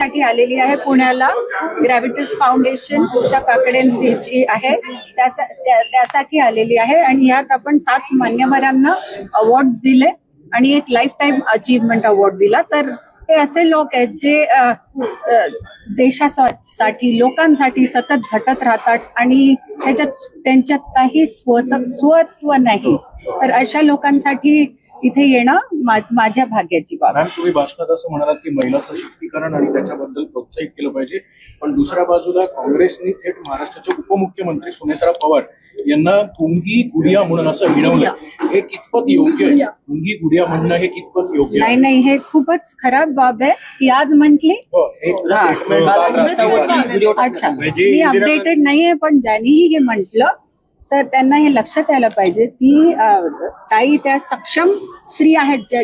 साठी आलेली आहे पुण्याला. ग्रॅव्हिटीज फाउंडेशन उषा काकडेंची आहे त्यासाठी आलेली आहे आणि यात आपण 7 मान्यवरांना अवॉर्ड्स दिले आणि एक लाईफ टाईम अचीवमेंट अवॉर्ड दिला. तर हे असे लोक आहेत जे देशासाठी लोकांसाठी सतत झटत राहतात आणि त्यांच्यात काही स्वत्व नाही. तर अशा लोकांसाठी इथे येणं माझ्या भाग्याची बाब. मॅम, तुम्ही भाषणात असं म्हणालात की महिला सशक्तीकरण आणि त्याच्याबद्दल प्रोत्साहित केलं पाहिजे, पण दुसऱ्या बाजूला काँग्रेसने थेट महाराष्ट्राचे उपमुख्यमंत्री सुनेत्रा पवार यांना गुंगी गुडिया म्हणून असं हिणवलं. हे कितपत योग्य आहे? गुंगी गुडिया म्हणणं हे कितपत योग्य आहे? नाही, हे खूपच खराब बाब आहे. ही आज म्हटली. अच्छा, मी अपडेटेड नाहीये, पण ज्यांनीही हे म्हटलं तर त्यांना हे लक्षात यायला पाहिजे. ती ताई त्या सक्षम स्त्री आहेत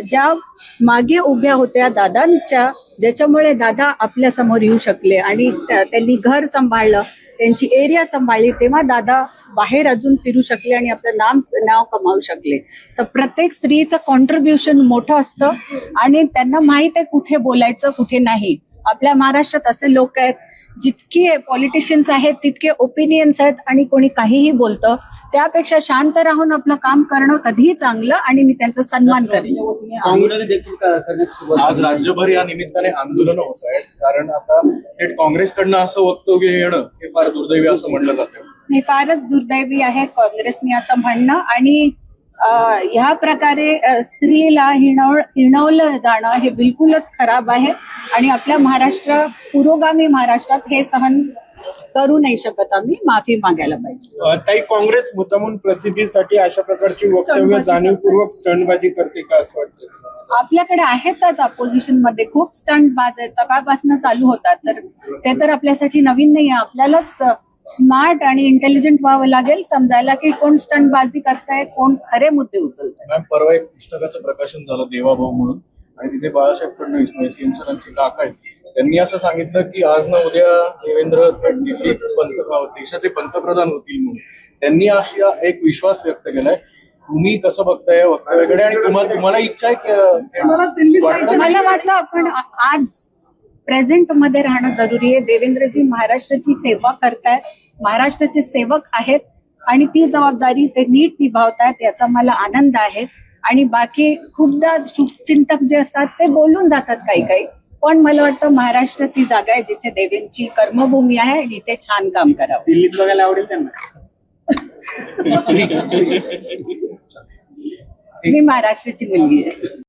ज्या मागे उभ्या होत्या दादांच्या, ज्याच्यामुळे दादा आपल्या समोर येऊ शकले आणि त्यांनी घर सांभाळलं, त्यांची एरिया सांभाळली, तेव्हा दादा बाहेर अजून फिरू शकले आणि आपलं नाव कमावू शकले. तर प्रत्येक स्त्रीचं कॉन्ट्रीब्युशन मोठं असतं आणि त्यांना माहित आहे कुठे बोलायचं कुठे नाही. आपल्या महाराष्ट्रात असे लोक आहेत, जितके पॉलिटिशियन्स आहेत तितके ओपिनियन्स आहेत आणि कोणी काहीही बोलतं. त्यापेक्षा शांत राहून आपलं काम करणं कधीही चांगलं आणि मी त्यांचा सन्मान करेन. आज राज्यभर या निमित्ताने आंदोलनं होत आहेत, कारण आता थेट काँग्रेसकडनं असं वक्तव्य येणं हे फार दुर्दैवी असं म्हणलं जातं. हे फारच दुर्दैवी आहे काँग्रेसने असं म्हणणं आणि ह्या प्रकारे स्त्रीला हिणवलं जाणं हे बिलकुलच खराब आहे आणि आपल्या पुरोगामी महाराष्ट्रात हे सहन करू नाही शकत. आम्ही माफी मागायला पाहिजे. ताई, काँग्रेस मुद्दामून प्रसिद्धीसाठी अशा प्रकारची वक्तव्य जाणीवपूर्वक स्टंटबाजी करते का असं वाटतं? आपल्याकडे आहेतच ऑपोजिशन मध्ये खूप स्टंटबाज आहेत, सकाळपासून चालू होतात. तर ते तर आपल्यासाठी नवीन नाही आहे. आपल्यालाच स्मार्ट आणि इंटेलिजंट व्हावं लागेल, समजायला की कोण स्टंटबाजी करताय, कोण खरे मुद्दे उचलताय. मॅम, परवा एक पुस्तकाचं प्रकाशन झालं देवाभाऊ म्हणून, आणि तिथे बाळासाहेब फडणवीस सीएम सरांचे काका आहेत. त्यांनी असं सांगितलं की आज ना उद्या देवेंद्र दिल्लीत देशाचे पंतप्रधान होतील म्हणून. त्यांनी अशा एक विश्वास व्यक्त केलाय. तुम्ही कसं बघताय वक्तव्याकडे आणि तुम्हाला इच्छा आहे की? मला वाटतं आपण आज प्रेझेंट मध्ये राहणं जरुरी आहे. देवेंद्रजी महाराष्ट्राची सेवा करतायत, महाराष्ट्राचे सेवक आहेत आणि ती जबाबदारी ते नीट निभावतायत याचा मला आनंद आहे. आणि बाकी खूपदा शुभचिंतक जे असतात ते बोलून जातात काही, पण मला वाटतं महाराष्ट्र ती जागा आहे जिथे देवेंची कर्मभूमी आहे आणि इथे छान काम करावं. दिल्लीत बघायला आवडेल त्यांना. मी महाराष्ट्राची मुलगी आहे.